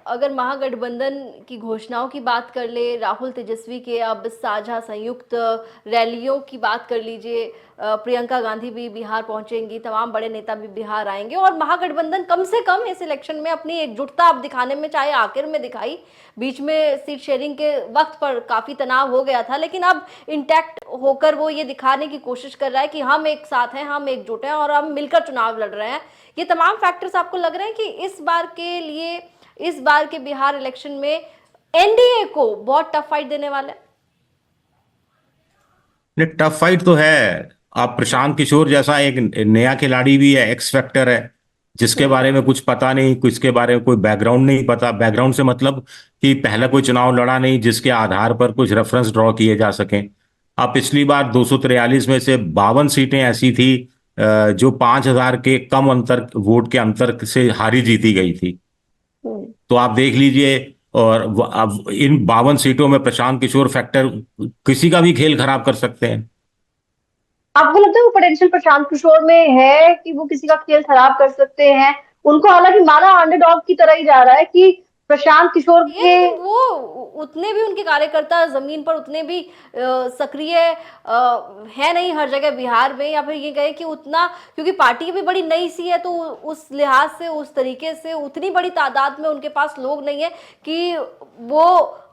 अगर महागठबंधन की घोषणाओं की बात कर ले, राहुल तेजस्वी के अब साझा संयुक्त रैलियों की बात कर लीजिए, प्रियंका गांधी भी बिहार पहुंचेंगी, तमाम बड़े नेता भी बिहार आएंगे और महागठबंधन कम से कम इस इलेक्शन में अपनी एकजुटता अब दिखाने में, चाहे आखिर में दिखाई, बीच में सीट शेयरिंग के वक्त पर काफी तनाव हो गया था, लेकिन अब इंटैक्ट होकर वो ये दिखाने की कोशिश कर रहा है कि हम एक साथ हैं, हम एकजुट हैं और हम मिलकर चुनाव लड़ रहे हैं। ये तमाम फैक्टर्स आपको लग रहे हैं कि इस बार के लिए, इस बार के बिहार इलेक्शन में एनडीए को बहुत टफ फाइट देने वाला है? नहीं, टफ फाइट तो है। आप प्रशांत किशोर जैसा एक नया खिलाड़ी भी है, एक्स फैक्टर है, जिसके बारे में कुछ पता नहीं, कुछ के बारे में कोई बैकग्राउंड नहीं पता। बैकग्राउंड से मतलब कि पहला कोई चुनाव लड़ा नहीं जिसके आधार पर कुछ रेफरेंस ड्रॉ किए जा सकें। अब पिछली बार 243 में से 52 सीटें ऐसी थी जो 5,000 के कम अंतर, वोट के अंतर से हारी जीती गई थी। हम्म। तो आप देख लीजिए। और अब इन 52 सीटों में प्रशांत किशोर फैक्टर किसी का भी खेल खराब कर सकते हैं। आपको लगता है वो पोटेंशियल प्रशांत किशोर में है कि वो किसी का खेल खराब कर सकते हैं? उनको हालांकि माना अंडरडॉग की तरह ही जा रहा है कि प्रशांत किशोर ये, के। लेकिन वो उतने भी उनके कार्यकर्ता जमीन पर उतने भी सक्रिय है नहीं हर जगह बिहार में, या फिर ये कहे कि उतना, क्योंकि पार्टी भी बड़ी नई सी है तो उस लिहाज से, उस तरीके से उतनी बड़ी तादाद में उनके पास लोग नहीं है कि वो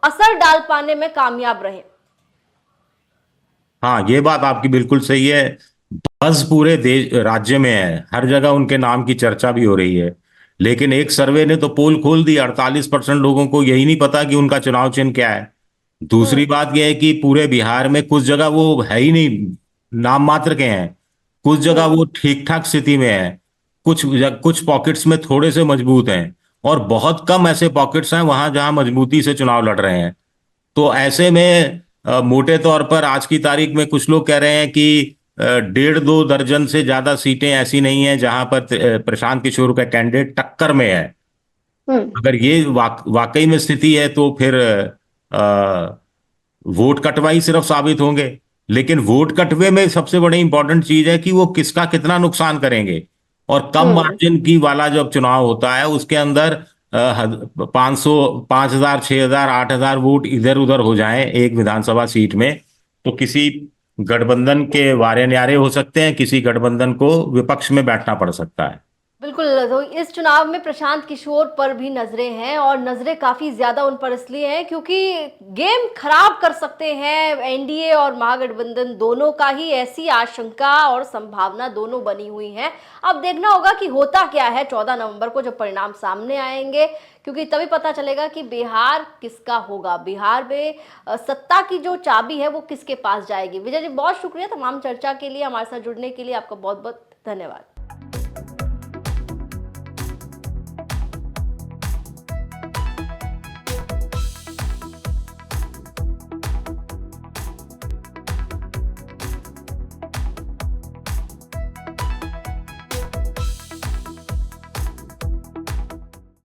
असर डाल पाने में कामयाब रहे। हाँ, ये बात आपकी बिल्कुल सही है। बस पूरे देश राज्य में है, हर जगह उनके नाम की चर्चा भी हो रही है। लेकिन एक सर्वे ने तो पोल खोल दी, 48% लोगों को यही नहीं पता कि उनका चुनाव चिन्ह क्या है। दूसरी हम्म। बात यह है कि पूरे बिहार में कुछ जगह वो है ही नहीं, नाम मात्र के हैं। कुछ जगह हम्म। वो ठीक ठाक स्थिति में है। कुछ पॉकेट्स में थोड़े से मजबूत हैं, और बहुत कम ऐसे पॉकेट्स हैं वहां जहां मजबूती से चुनाव लड़ रहे हैं। तो ऐसे में मोटे तौर पर आज की तारीख में कुछ लोग कह रहे हैं कि 1.5-2 दर्जन से ज्यादा सीटें ऐसी नहीं हैं जहां पर प्रशांत किशोर का कैंडिडेट टक्कर में है। हम्म। अगर ये वाकई में स्थिति है तो फिर वोट कटवा ही सिर्फ साबित होंगे। लेकिन वोट कटवे में सबसे बड़ी इंपॉर्टेंट चीज है कि वो किसका कितना नुकसान करेंगे। और कम हम्म। मार्जिन की वाला जब चुनाव होता है उसके अंदर 500, 5,000, 6,000, 8,000 वोट इधर उधर हो जाएं एक विधानसभा सीट में, तो किसी गठबंधन के वारे न्यारे हो सकते हैं, किसी गठबंधन को विपक्ष में बैठना पड़ सकता है। बिल्कुल, तो इस चुनाव में प्रशांत किशोर पर भी नजरें हैं और नजरें काफी ज्यादा उन पर इसलिए हैं क्योंकि गेम खराब कर सकते हैं एनडीए और महागठबंधन दोनों का ही, ऐसी आशंका और संभावना दोनों बनी हुई है। अब देखना होगा कि होता क्या है 14 नवंबर को जब परिणाम सामने आएंगे, क्योंकि तभी पता चलेगा कि बिहार किसका होगा, बिहार में सत्ता की जो चाबी है वो किसके पास जाएगी। विजय जी, बहुत शुक्रिया तमाम चर्चा के लिए, हमारे साथ जुड़ने के लिए आपका बहुत बहुत धन्यवाद।